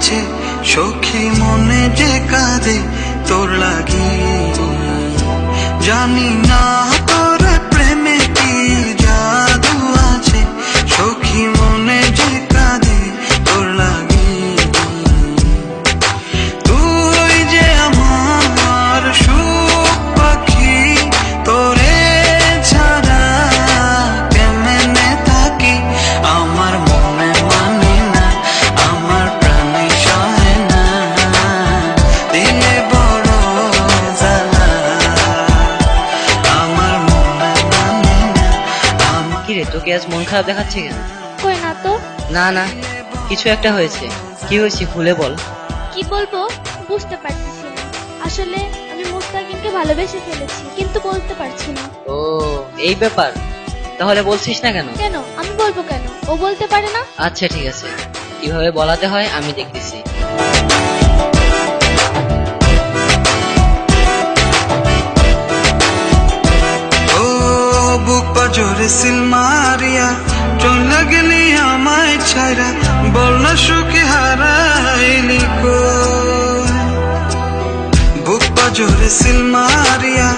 আছে সখী মনে যে কাঁদে তোর লাগি। জানি না তোর প্রেমে কি জাদু আছে সখী মনে যে কাঁদে তোর লাগি। তুই যে আমার সুখ পাখি, তোরে ছাড়া কেমনে থাকি। আমার মনে মানে না, আমার প্রাণে সহে না, দিলে বড় জ্বালা। আমার মনে মানে না। কিরে, তোকে আজ মন খারাপ দেখাচ্ছে কেন? কই না তো। না না, কিছু একটা হয়েছে। কি হয়েছে খুলে বল। কি বলবো বুঝতে পারতেছি না। আসলে আমি মুস্তাকিমকে ভালোবেসে ফেলেছি, কিন্তু বলতে পারছি না। ও এই ব্যাপার, তাহলে বলছিস না কেন? কেন আমি বলবো কেন? ও বলতে পারে না? আচ্ছা ঠিক আছে, কিভাবে বলাতে হয় আমি দেখতেছি। ও বুক পাজরে সিল মারিয়া চলে গেলি আমায় ছাইরা, বল না সুখে হারাইলি কই। বুক পাজরে সিল মারিয়া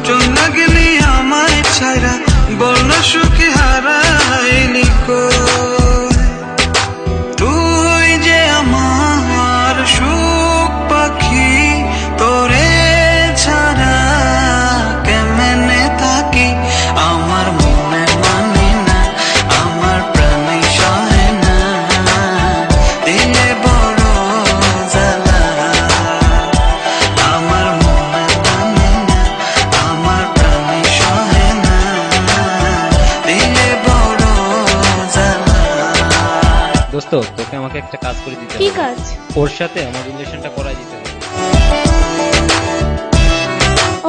চলে গেলি আমায় ছাইরা, বল না সুখে হারাইলি কই। তুই যে আমার সুখ পাখি, তোরে ছাড়া কেমনে থাকি। আমার মনে মানে না, আমার প্রাণে সহে না, দিলে বড় জ্বালা। আমার মনে মানে না, আমার প্রাণে সহে না, দিলে বড় জ্বালা। দোস্ত, তোকে আমাকে একটা কাজ করে দিতে কি হবে। কাজ? ওর সাথে আমার রিলেশনটা করাই দিতে হবে।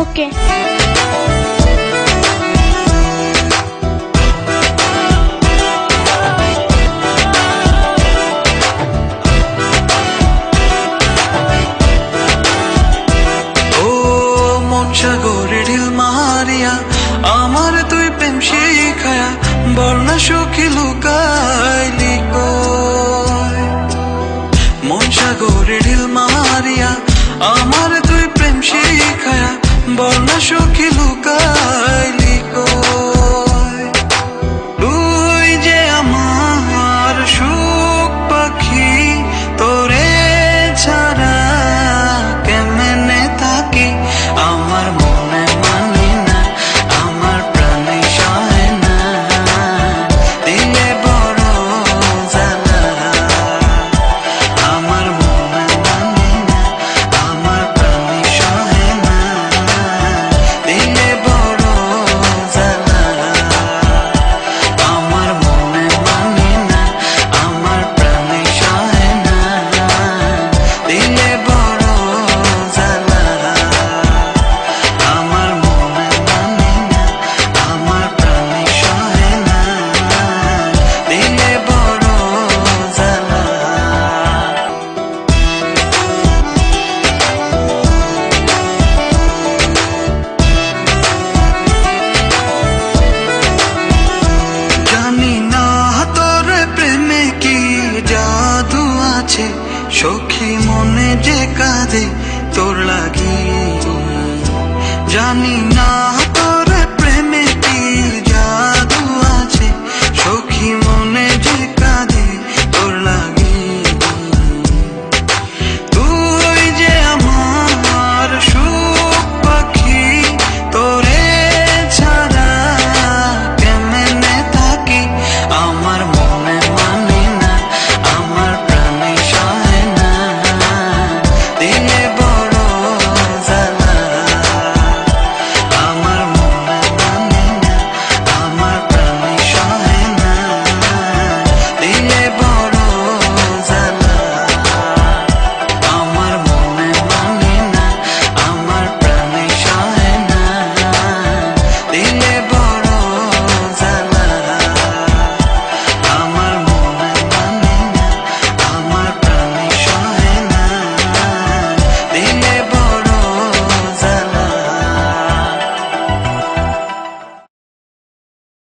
ওকে। ও মন সাগরে ঢিল মারিয়া আমার তুই প্রেম শিখায়া, বল না সখী লুকাইলি কই। মন সাগরে ঢিল মারিয়া আমার তুই প্রেম শিখায়া, বল না সখী লুকাইলি কই। তুই যে আমার সুখ পাখি, তোরে ছাড়া কেমনে থাকি। আমার মনে মানে না, আমার প্রাণে সহে না, দিলে বড় জ্বালা। আমার মনে মানে না, আমার প্রাণে সহে না, দিলে বড় জ্বালা। আমার মনে মানে না, আমার প্রাণে সহে না, দিলে বড় জ্বালা। আমার মনে মানে না, আমার প্রাণে সহে না, দিলে বড় জ্বালা। জানি না তোর প্রেমে কি জাদু আছে সখী মনে যে কাঁদে তোর লাগি। জানি না তোর